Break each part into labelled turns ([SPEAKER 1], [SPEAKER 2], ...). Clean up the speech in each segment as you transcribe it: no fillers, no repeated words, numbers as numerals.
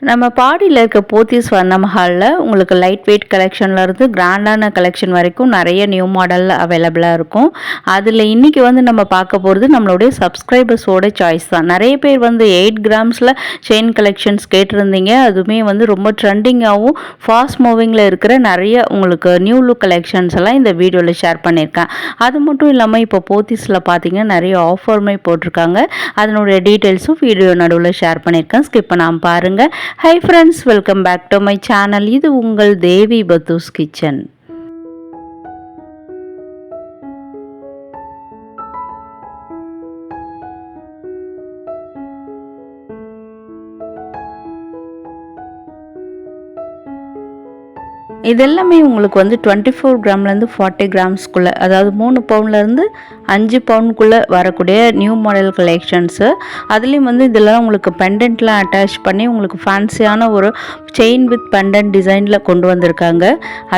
[SPEAKER 1] நம்ம பாடியில் இருக்க போத்தீஸ் வண்ண மஹாலில் உங்களுக்கு லைட் வெயிட் கலெக்ஷனில் இருந்து கிராண்டான கலெக்ஷன் வரைக்கும் நிறைய நியூ மாடல் அவைலபிளாக இருக்கும். அதில் இன்றைக்கி வந்து நம்ம பார்க்க போகிறது நம்மளுடைய சப்ஸ்கிரைபர்ஸோட சாய்ஸ் தான். நிறைய பேர் வந்து 8 கிராம்ஸில் செயின் கலெக்ஷன்ஸ் கேட்டிருந்தீங்க. அதுவுமே வந்து ரொம்ப ட்ரெண்டிங்காகவும் ஃபாஸ்ட் மூவிங்கில் இருக்கிற நிறைய உங்களுக்கு நியூ லுக் கலெக்ஷன்ஸ் எல்லாம் இந்த வீடியோவில் ஷேர் பண்ணியிருக்கேன். அது மட்டும் இல்லாமல் இப்போ போத்தீஸில் பார்த்தீங்கன்னா நிறைய ஆஃபருமே போட்டிருக்காங்க. அதனுடைய டீட்டெயில்ஸும் வீடியோ நடுவில் ஷேர் பண்ணியிருக்கேன். ஸ்கிப் பண்ணாமல் பாருங்கள். Hi friends, welcome back to my channel. இது உங்கள் தேவி பத்தூஸ் கிச்சன். இதெல்லாமே உங்களுக்கு வந்து 24 கிராம்லேருந்து 40 கிராம்ஸ்குள்ளே, அதாவது 3 பவுண்ட்லேருந்து 5 பவுண்டுக்குள்ளே வரக்கூடிய நியூ மாடல் கலெக்ஷன்ஸு. அதுலேயும் வந்து இதெல்லாம் உங்களுக்கு பெண்டன்ட்லாம் அட்டாச் பண்ணி உங்களுக்கு ஃபேன்சியான ஒரு செயின் வித் பெண்டன்ட் டிசைனில் கொண்டு வந்திருக்காங்க.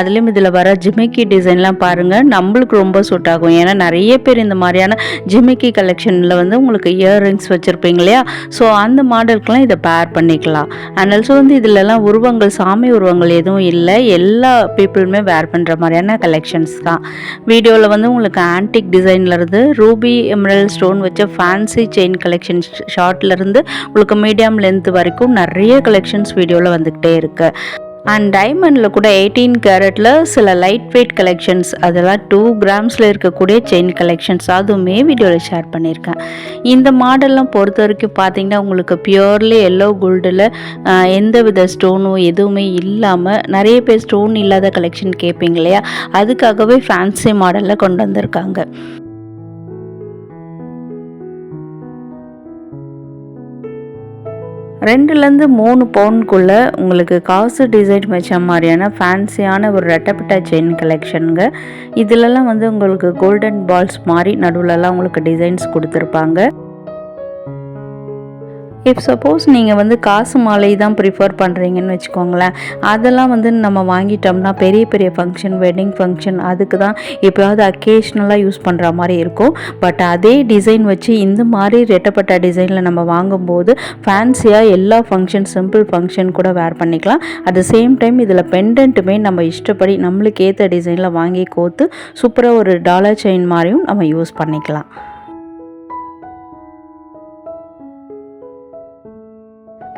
[SPEAKER 1] அதுலேயும் இதில் வர ஜிமிக்கி டிசைன்லாம் பாருங்கள், நம்மளுக்கு ரொம்ப சூட் ஆகும். ஏன்னா நிறைய பேர் இந்த மாதிரியான ஜிமிக்கி கலெக்ஷனில் வந்து உங்களுக்கு இயர்ரிங்ஸ் வச்சுருப்பீங்க இல்லையா? ஸோ அந்த மாடலுக்கெலாம் இதை பேர் பண்ணிக்கலாம். அண்ட் ஆல்சோ வந்து இதிலெல்லாம் உருவங்கள், சாமி உருவங்கள் எதுவும் இல்லை. எல்லா பீப்புளுமே வேர் பண்ணுற மாதிரியான கலெக்ஷன்ஸ் தான். வீடியோவில் வந்து உங்களுக்கு ஆன்டிக் டிசைன்லேருந்து ரூபி எமரல்ட் ஸ்டோன் வச்ச ஃபேன்சி செயின் கலெக்ஷன் ஷார்ட்லேருந்து உங்களுக்கு மீடியம் லென்த் வரைக்கும் நிறைய கலெக்ஷன்ஸ் வீடியோவில் வந்துக்கிட்டே இருக்குது. அண்ட் டைமண்டில் கூட 18 கேரட்டில் சில லைட் வெயிட் கலெக்ஷன்ஸ், அதெல்லாம் 2 கிராம்ஸில் இருக்கக்கூடிய செயின் கலெக்ஷன்ஸ் அதுவுமே வீடியோவில் ஷேர் பண்ணியிருக்கேன். இந்த மாடல்லாம் பொறுத்த வரைக்கும் பார்த்திங்கன்னா உங்களுக்கு பியூர்லி எல்லோ கோல்டில் எந்த வித ஸ்டோனும் எதுவுமே இல்லாமல், நிறைய பேர் ஸ்டோன் இல்லாத கலெக்ஷன் கேட்பீங்க இல்லையா? அதுக்காகவே ஃபேன்சி மாடலில் கொண்டு வந்திருக்காங்க. 2லேருந்து 3 பவுண்டுக்குள்ளே உங்களுக்கு காசு டிசைன் வச்ச மாதிரியான ஃபேன்சியான ஒரு ரெட்டப்பட்ட செயின் கலெக்ஷனுங்க. இதிலெல்லாம் வந்து உங்களுக்கு கோல்டன் பால்ஸ் மாதிரி நடுவிலலாம் உங்களுக்கு டிசைன்ஸ் கொடுத்துருப்பாங்க. இஃப் சப்போஸ் நீங்கள் வந்து காசு மாலை தான் ப்ரிஃபர் பண்ணுறீங்கன்னு வச்சுக்கோங்களேன், அதெல்லாம் வந்து நம்ம வாங்கிட்டோம்னா பெரிய பெரிய ஃபங்க்ஷன், வெட்டிங் ஃபங்க்ஷன், அதுக்கு தான் எப்போயாவது அக்கேஷ்னலாக யூஸ் பண்ணுற மாதிரி இருக்கும். பட் அதே டிசைன் வச்சு இந்த மாதிரி ரெட்டப்பட்ட டிசைனில் நம்ம வாங்கும்போது ஃபேன்சியாக எல்லா ஃபங்க்ஷன், சிம்பிள் ஃபங்க்ஷன் கூட வேர் பண்ணிக்கலாம். அட் த சேம் டைம் இதில் பெண்டன்ட்டுமே நம்ம இஷ்டப்படி நம்மளுக்கு ஏற்ற டிசைனில் வாங்கி கோத்து சூப்பராக ஒரு டாலர் செயின் மாதிரியும் நம்ம யூஸ் பண்ணிக்கலாம்.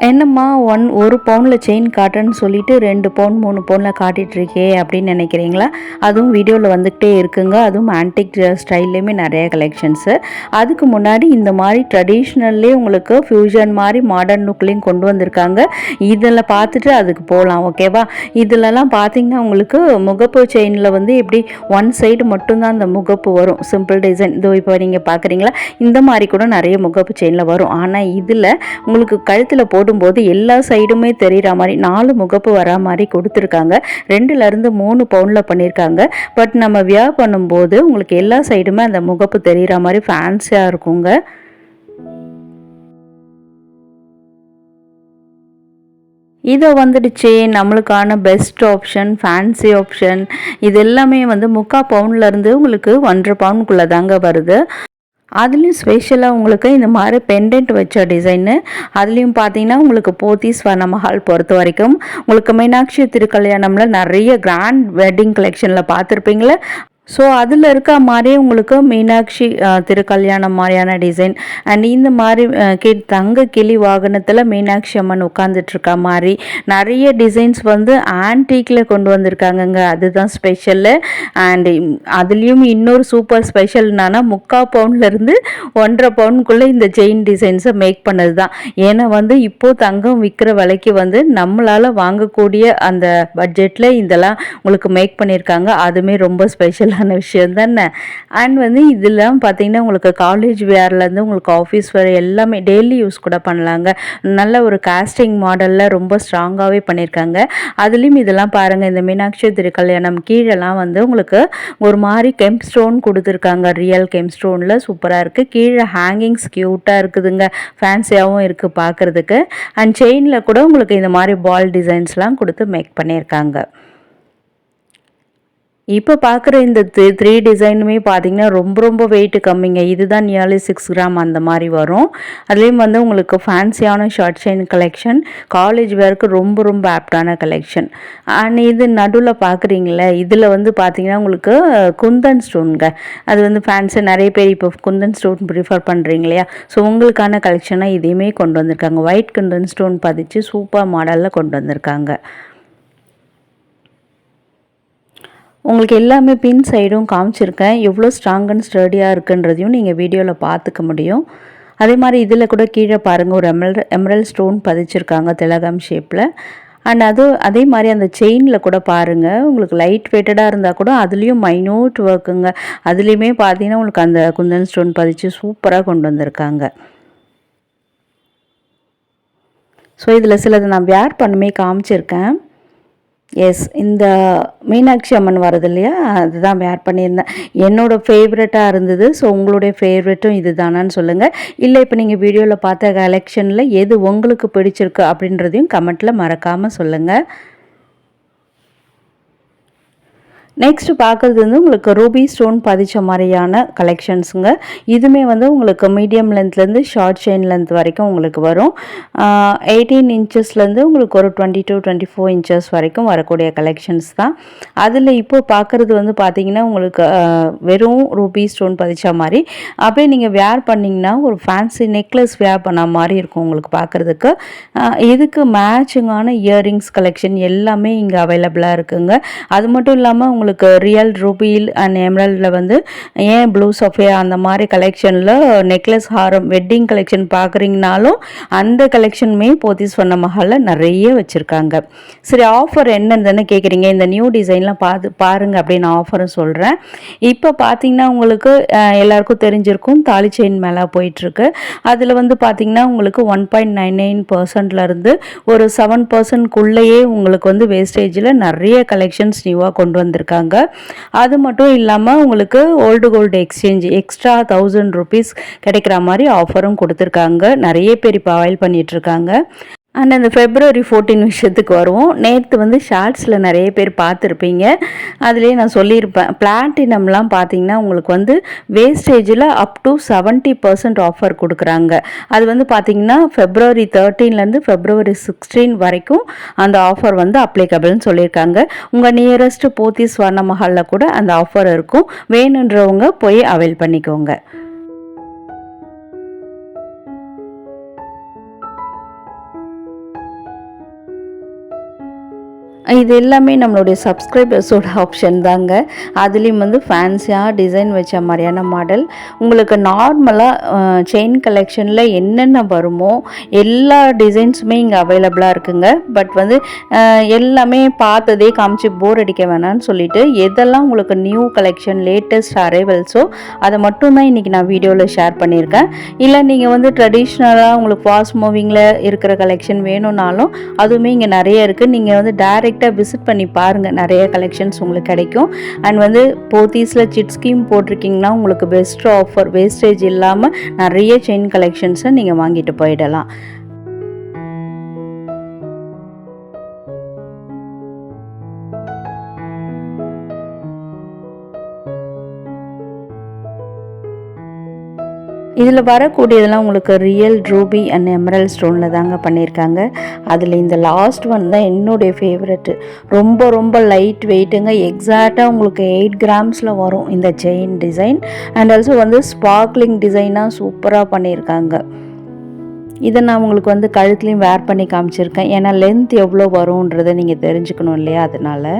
[SPEAKER 1] என்னம்மா ஒரு பவுண்டில் செயின் காட்டுன்னு சொல்லிவிட்டு 2 பவுண்ட் 3 பவுண்டில் காட்டிகிட்ருக்கே அப்படின்னு நினைக்கிறீங்களா? அதுவும் வீடியோவில் வந்துக்கிட்டே இருக்குங்க. அதுவும் ஆன்டிக் ஸ்டைல்லையுமே நிறைய கலெக்ஷன்ஸு. அதுக்கு முன்னாடி இந்த மாதிரி ட்ரெடிஷ்னல்லே உங்களுக்கு ஃப்யூஷன் மாதிரி மாடர்ன் லுக்லேயும் கொண்டு வந்திருக்காங்க. இதில் பார்த்துட்டு அதுக்கு போகலாம், ஓகேவா? இதிலலாம் பார்த்திங்கன்னா உங்களுக்கு முகப்பு செயினில் வந்து எப்படி ஒன் சைடு மட்டும்தான் அந்த முகப்பு வரும், சிம்பிள் டிசைன். இதோ இப்போ நீங்கள் பார்க்குறீங்களா, இந்த மாதிரி கூட நிறைய முகப்பு செயினில் வரும். ஆனால் இதில் உங்களுக்கு கழுத்தில் போடும்போது எல்லா சைடுமே தெரிகிற மாதிரி 4 முகப்பு வரா மாதிரி கொடுத்துருக்காங்க. 2லேருந்து 3 பவுண்டில் பண்ணியிருக்காங்க. பட் நம்ம வியர் பண்ணும்போது உங்களுக்கு எல்லா சைடுமே அந்த முகப்பு தெரிகிற மாதிரி ஃபேன்சியாக இருக்குங்க. இதை வந்துடுச்சு நம்மளுக்கான பெஸ்ட் ஆப்ஷன், ஃபேன்சி ஆப்ஷன். இது எல்லாமே வந்து 3/4 பவுண்ட்லேருந்து உங்களுக்கு 1.5 பவுண்டுக்குள்ளே தாங்க வருது. அதுலேயும் ஸ்பெஷலாக உங்களுக்கு இந்த மாதிரி பெண்டன்ட் வச்ச டிசைனு. அதுலேயும் பார்த்தீங்கன்னா உங்களுக்கு போத்தீஸ் வண்ண மஹால் பொறுத்த வரைக்கும் உங்களுக்கு மீனாட்சி திருக்கல்யாணமில் நிறைய கிராண்ட் வெட்டிங் கலெக்ஷனில் பார்த்துருப்பீங்களே. ஸோ அதில் இருக்க மாதிரியே உங்களுக்கு மீனாட்சி திருக்கல்யாணம் மாதிரியான டிசைன். அண்ட் இந்த மாதிரி தங்க கிளி வாகனத்தில் மீனாட்சி அம்மன் உட்காந்துட்ருக்க மாதிரி நிறைய டிசைன்ஸ் வந்து ஆன்டிக்கில் கொண்டு வந்திருக்காங்கங்க. அதுதான் ஸ்பெஷலு. அண்ட் அதுலேயும் இன்னொரு சூப்பர் ஸ்பெஷல் என்னன்னா 3/4 பவுண்ட்லேருந்து 1.5 பவுண்டுக்குள்ளே இந்த செயின் டிசைன்ஸை மேக் பண்ணது தான். ஏன்னா வந்து இப்போது தங்கம் விற்கிற விலைக்கு வந்து நம்மளால் வாங்கக்கூடிய அந்த பட்ஜெட்டில் இதெல்லாம் உங்களுக்கு மேக் பண்ணியிருக்காங்க. அதுவுமே ரொம்ப ஸ்பெஷல் விஷயம் தானே. அண்ட் வந்து இதெல்லாம் பார்த்தீங்கன்னா உங்களுக்கு காலேஜ் வேர்லேருந்து உங்களுக்கு ஆஃபீஸ் வேர் எல்லாமே டெய்லி யூஸ் கூட பண்ணலாங்க. நல்ல ஒரு காஸ்டிங் மாடலில் ரொம்ப ஸ்ட்ராங்காகவே பண்ணியிருக்காங்க. அதுலேயும் இதெல்லாம் பாருங்கள், இந்த மீனாட்சி திருக்கல்யாணம் கீழெல்லாம் வந்து உங்களுக்கு ஒரு மாதிரி கெம்ப் ஸ்டோன் கொடுத்துருக்காங்க. ரியல் கெம்ப் ஸ்டோனில் சூப்பராக இருக்குது. கீழே ஹேங்கிங்ஸ் க்யூட்டாக இருக்குதுங்க, ஃபேன்சியாகவும் இருக்குது பார்க்குறதுக்கு. அண்ட் செயினில் கூட உங்களுக்கு இந்த மாதிரி பால் டிசைன்ஸ்லாம் கொடுத்து மேக் பண்ணியிருக்காங்க. இப்போ பார்க்குற இந்த 3 டிசைனுமே பார்த்தீங்கன்னா ரொம்ப ரொம்ப வெயிட் கம்மிங்க. இதுதான் நியர்லி 6 கிராம் அந்த மாதிரி வரும். அதுலேயும் வந்து உங்களுக்கு ஃபேன்சியான ஷார்ட் செயின் கலெக்ஷன், காலேஜ் வேருக்கு ரொம்ப ரொம்ப ஆப்டான கலெக்ஷன். அண்ட் இது நடுவில் பார்க்குறீங்களே, இதில் வந்து பார்த்தீங்கன்னா உங்களுக்கு குந்தன் ஸ்டோனுங்க. அது வந்து ஃபேன்ஸி நிறைய பேர் இப்போ குந்தன் ஸ்டோன் ப்ரிஃபர் பண்ணுறீங்க இல்லையா? ஸோ உங்களுக்கான கலெக்ஷனாக இதையுமே கொண்டு வந்திருக்காங்க. ஒயிட் குந்தன் ஸ்டோன் பதிச்சு சூப்பர் மாடலில் கொண்டு வந்திருக்காங்க. உங்களுக்கு எல்லாமே பின் சைடும் காமிச்சிருக்கேன். எவ்வளோ ஸ்ட்ராங் அண்ட் ஸ்டர்டியாக இருக்குன்றதையும் நீங்கள் வீடியோவில் பார்த்துக்க முடியும். அதே மாதிரி இதில் கூட கீழே பாருங்கள், ஒரு எமரல்ட் ஸ்டோன் பதிச்சிருக்காங்க திலகம் ஷேப்பில். அண்ட் அதே மாதிரி அந்த செயினில் கூட பாருங்கள், உங்களுக்கு லைட் வெயிட்டடாக இருந்தால் கூட அதுலேயும் மைன்யூட் ஒர்க்குங்க. அதுலேயுமே பார்த்தீங்கன்னா உங்களுக்கு அந்த குந்தன் ஸ்டோன் பதிச்சு சூப்பராக கொண்டு வந்திருக்காங்க. ஸோ இதில் சிலது நான் வேர் பண்ணுமே காமிச்சிருக்கேன். எஸ், இந்த மீனாட்சி அம்மன் வருது இல்லையா, அதுதான் வேர் பண்ணியிருந்தேன். என்னோடய ஃபேவரட்டாக இருந்தது. ஸோ உங்களுடைய ஃபேவரட்டும் இது தானான்னு சொல்லுங்கள். இல்லை இப்போ நீங்கள் வீடியோவில் பார்த்த கலெக்ஷனில் எது உங்களுக்கு பிடிச்சிருக்கு அப்படின்றதையும் கமெண்ட்டில் மறக்காமல் சொல்லுங்கள். நெக்ஸ்ட் பார்க்குறது வந்து உங்களுக்கு ரூபி ஸ்டோன் பதிச்ச மாதிரியான கலெக்ஷன்ஸுங்க. இதுவுமே வந்து உங்களுக்கு மீடியம் லென்த்லேருந்து ஷார்ட் செயின் லென்த் வரைக்கும் உங்களுக்கு வரும். 18 இன்ச்சஸ்லேருந்து உங்களுக்கு ஒரு 20 to 24 இன்ச்சஸ் வரைக்கும் வரக்கூடிய கலெக்ஷன்ஸ் தான். அதில் இப்போ பார்க்குறது வந்து பார்த்திங்கன்னா உங்களுக்கு வெறும் ரூபி ஸ்டோன் பதிச்ச மாதிரி அப்படியே நீங்கள் வேர் பண்ணிங்கன்னா ஒரு ஃபேன்சி நெக்லஸ் வேர் பண்ண மாதிரி இருக்கும் உங்களுக்கு பார்க்குறதுக்கு. இதுக்கு மேட்சிங்கான இயரிங்ஸ் கலெக்ஷன் எல்லாமே இங்கே அவைலபிளாக இருக்குங்க. அது மட்டும் இல்லாமல் உங்களுக்கு ரியல் ரூபில் அண்ட் எமரல்டில் வந்து ஏன் ப்ளூ சஃபியா அந்த மாதிரி கலெக்ஷனில் நெக்லஸ் ஹாரம் வெட்டிங் கலெக்ஷன் பார்க்குறீங்கனாலும் அந்த கலெக்ஷனுமே போத்தீஸ் வண்ண மஹாலில் நிறைய வச்சுருக்காங்க. சரி, ஆஃபர் என்னன்னு கேட்குறீங்க. இந்த நியூ டிசைன்லாம் பாருங்கள் அப்படின்னு ஆஃபரும் சொல்கிறேன். இப்போ பார்த்தீங்கன்னா உங்களுக்கு எல்லாருக்கும் தெரிஞ்சிருக்கும், தாலி செயின் மேலே போயிட்டுருக்கு. அதில் வந்து பார்த்தீங்கன்னா உங்களுக்கு 1.99%லேருந்து ஒரு 7%க்குள்ளேயே உங்களுக்கு வந்து வேஸ்டேஜில் நிறைய கலெக்ஷன்ஸ் நியூவாக கொண்டு வந்திருக்காங்க. அது மட்டும் இல்லாமல் உங்களுக்கு old gold exchange extra 1000 rupees கிடைக்கிற மாதிரி ஆஃபரும் கொடுத்துருக்காங்க. நிறைய பேர் இப்போ அவைல் பண்ணிகிட்ருக்காங்க. அண்ட் அந்த February 14 விஷயத்துக்கு வருவோம். நேற்று வந்து ஷார்ட்ஸில் நிறைய பேர் பார்த்துருப்பீங்க. அதுலேயே நான் சொல்லியிருப்பேன், பிளாட்டினம்லாம் பார்த்தீங்கன்னா உங்களுக்கு வந்து வேஸ்டேஜில் அப் டு 70% ஆஃபர் கொடுக்குறாங்க. அது வந்து பார்த்திங்கன்னா February 13லேருந்து February 16 வரைக்கும் அந்த ஆஃபர் வந்து அப்ளிகபிள்னு சொல்லியிருக்காங்க. உங்கள் நியரஸ்ட் போத்தீஸ் வர்ண மஹாலில் கூட அந்த ஆஃபர் இருக்கும். வேணுன்றவங்க போய் அவைல் பண்ணிக்கோங்க. இது எல்லாமே நம்மளுடைய சப்ஸ்கிரைபர்ஸோட ஆப்ஷன் தாங்க. அதுலேயும் வந்து ஃபேன்சியாக டிசைன் வச்ச மாதிரியான மாடல் உங்களுக்கு நார்மலாக செயின் கலெக்ஷனில் என்னென்ன வருமோ எல்லா டிசைன்ஸுமே இங்கே அவைலபிளாக இருக்குங்க. பட் வந்து எல்லாமே பார்த்ததே காமிச்சு போர் அடிக்க வேணான்னு சொல்லிட்டு எதெல்லாம் உங்களுக்கு நியூ கலெக்ஷன் லேட்டஸ்ட் அரைவல்ஸோ அதை மட்டும்தான் இன்றைக்கி நான் வீடியோவில் ஷேர் பண்ணியிருக்கேன். இல்லை நீங்கள் வந்து ட்ரெடிஷ்னலாக உங்களுக்கு ஃபாஸ்ட் மூவிங்கில் இருக்கிற கலெக்ஷன் வேணும்னாலும் அதுவுமே இங்கே நிறைய இருக்குது. நீங்கள் வந்து டைரெக்டாக விசிட் பண்ணி பாருங்கள், நிறைய கலெக்ஷன்ஸ் உங்களுக்கு கிடைக்கும். அண்ட் வந்து போத்தீஸில் சிட் ஸ்கீம் போட்டிருக்கீங்கன்னா உங்களுக்கு பெஸ்ட் ஆஃபர், வேஸ்டேஜ் இல்லாமல் நிறைய செயின் கலெக்ஷன்ஸை நீங்கள் வாங்கிட்டு போயிடலாம். இதில் வரக்கூடியதெல்லாம் உங்களுக்கு ரியல் ரூபி அண்ட் எமரல்ட் ஸ்டோனில் தாங்க பண்ணியிருக்காங்க. அதில் இந்த லாஸ்ட் ஒன் தான் என்னுடைய ஃபேவரெட்டு. ரொம்ப ரொம்ப லைட் வெயிட்டுங்க. எக்ஸாக்டாக உங்களுக்கு 8 கிராம்ஸில் வரும் இந்த செயின் டிசைன். அண்ட் ஆல்சோ வந்து ஸ்பார்க்லிங் டிசைனாக சூப்பராக பண்ணியிருக்காங்க. இதை நான் உங்களுக்கு வந்து கழுத்துலேயும் வேர் பண்ணி காமிச்சிருக்கேன். ஏன்னா லென்த் எவ்வளோ வரும்ன்றதை நீங்கள் தெரிஞ்சுக்கணும் இல்லையா, அதனால்.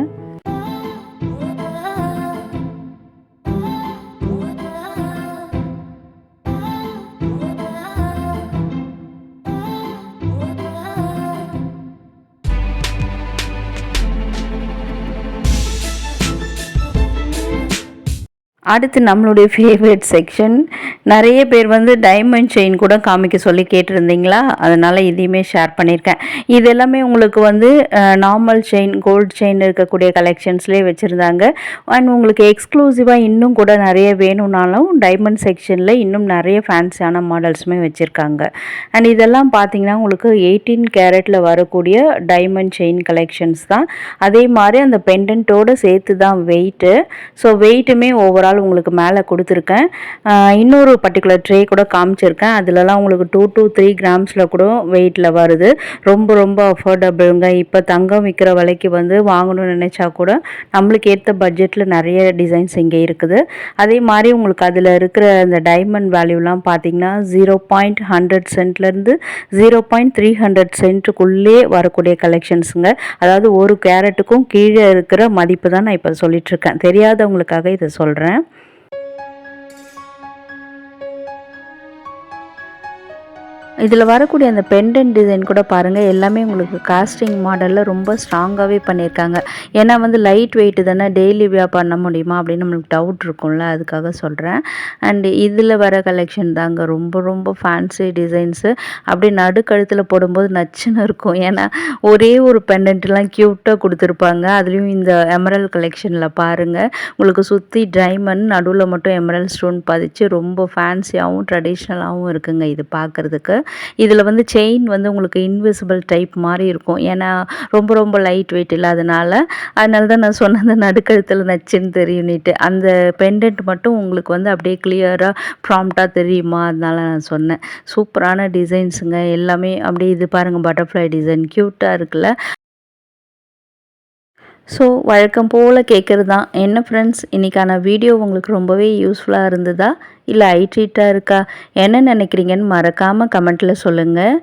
[SPEAKER 1] அடுத்து நம்மளுடைய ஃபேவரட் செக்ஷன். நிறைய பேர் வந்து டைமண்ட் செயின் கூட காமிக்க சொல்லி கேட்டிருந்தீங்களா, அதனால் இதையுமே ஷேர் பண்ணியிருக்கேன். இது எல்லாமே உங்களுக்கு வந்து நார்மல் செயின், கோல்டு செயின் இருக்கக்கூடிய கலெக்ஷன்ஸ்லேயே வச்சுருந்தாங்க. அண்ட் உங்களுக்கு எக்ஸ்க்ளூசிவாக இன்னும் கூட நிறைய வேணும்னாலும் டைமண்ட் செக்ஷனில் இன்னும் நிறைய ஃபேன்சியான மாடல்ஸுமே வச்சுருக்காங்க. அண்ட் இதெல்லாம் பார்த்தீங்கன்னா உங்களுக்கு 18 கேரட்டில் வரக்கூடிய டைமண்ட் செயின் கலெக்ஷன்ஸ் தான். அதே மாதிரி அந்த பெண்டன்ட்டோடு சேர்த்து தான் வெயிட்டு. ஸோ வெயிட்டுமே ஓவரால் உங்களுக்கு மேலே கொடுத்துருக்கேன். இன்னொரு பர்டிகுலர் ட்ரே கூட காமிச்சிருக்கேன். அதிலலாம் உங்களுக்கு 2 to 3 கிராம்ஸில் கூட வெயிட்டில் வருது. ரொம்ப ரொம்ப அஃபோர்டபுளுங்க. இப்போ தங்கம் விற்கிற விலைக்கு வந்து வாங்கணும்னு நினச்சா கூட நம்மளுக்கு ஏற்ற பட்ஜெட்டில் நிறைய டிசைன்ஸ் இங்கே இருக்குது. அதே மாதிரி உங்களுக்கு அதில் இருக்கிற அந்த டைமண்ட் வேல்யூலாம் பார்த்தீங்கன்னா 0.100 சென்ட்லேருந்து 0.300 சென்ட்டுக்குள்ளே வரக்கூடிய கலெக்ஷன்ஸுங்க. அதாவது ஒரு கேரட்டுக்கும் கீழே இருக்கிற மதிப்பு தான் நான் இப்போ சொல்லிகிட்ருக்கேன். தெரியாதவங்களுக்காக இதை சொல்கிறேன். இதில் வரக்கூடிய அந்த பெண்டன்ட் டிசைன் கூட பாருங்கள், எல்லாமே உங்களுக்கு காஸ்டிங் மாடலில் ரொம்ப ஸ்ட்ராங்காகவே பண்ணியிருக்காங்க. ஏன்னா வந்து லைட் வெயிட்டு தானே, டெய்லி வியர் பண்ண முடியுமா அப்படின்னு நம்மளுக்கு டவுட் இருக்கும்ல, அதுக்காக சொல்கிறேன். அண்டு இதில் வர கலெக்ஷன் தாங்க ரொம்ப ரொம்ப ஃபேன்சி டிசைன்ஸு. அப்படியே நடுக்கழுத்தில் போடும்போது நச்சுன்னு இருக்கும். ஏன்னா ஒரே ஒரு பெண்டன்ட்லாம் க்யூட்டாக கொடுத்துருப்பாங்க. அதுலேயும் இந்த எமரல் கலெக்ஷனில் பாருங்கள், உங்களுக்கு சுற்றி டைமண்ட், நடுவில் மட்டும் எமரல் ஸ்டோன் பதிச்சு ரொம்ப ஃபேன்சியாகவும் ட்ரெடிஷ்னலாகவும் இருக்குங்க இது பார்க்குறதுக்கு. இதில் வந்து செயின் வந்து உங்களுக்கு இன்விசிபிள் டைப் மாதிரி இருக்கும். ஏன்னா ரொம்ப ரொம்ப லைட் வெயிட் இல்லாதனால, அதனால தான் நான் சொன்ன அந்த நடுக்கழுத்தில் நச்சுன்னு தெரியும்னுட்டு. அந்த பெண்டன்ட் மட்டும் உங்களுக்கு வந்து அப்படியே கிளியராக ப்ராம்ப்டாக தெரியுமா, அதனால நான் சொன்னேன். சூப்பரான டிசைன்ஸுங்க எல்லாமே. அப்படியே இது பாருங்கள், பட்டர்ஃப்ளை டிசைன் க்யூட்டாக இருக்குல்ல. ஸோ வழக்கம் போல் கேட்குறது தான். என்ன ஃப்ரெண்ட்ஸ், இன்றைக்கான வீடியோ உங்களுக்கு ரொம்பவே யூஸ்ஃபுல்லாக இருந்ததா, இல்லை ஐட்ரீட்டாக இருக்கா, என்ன நினைக்கிறீங்கன்னு மறக்காமல் கமெண்ட்டில் சொல்லுங்கள்.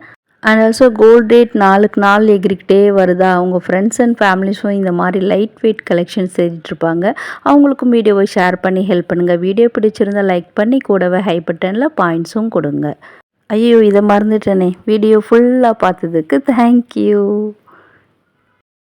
[SPEAKER 1] அண்ட் ஆல்சோ கோல்ட் ரேட் நாளுக்கு நாள் எகிரிக்கிட்டே வருதா, அவங்க ஃப்ரெண்ட்ஸ் அண்ட் ஃபேமிலிஸும் இந்த மாதிரி லைட் வெயிட் கலெக்ஷன்ஸ் தேடிட்டுருப்பாங்க. அவங்களுக்கும் வீடியோவை ஷேர் பண்ணி ஹெல்ப் பண்ணுங்கள். வீடியோ பிடிச்சிருந்தால் லைக் பண்ணி கூடவே ஹை பட்டனில் பாயிண்ட்ஸும் கொடுங்க. ஐயோ, இதை மறந்துட்டேனே. வீடியோ ஃபுல்லாக பார்த்ததுக்கு தேங்க்யூ.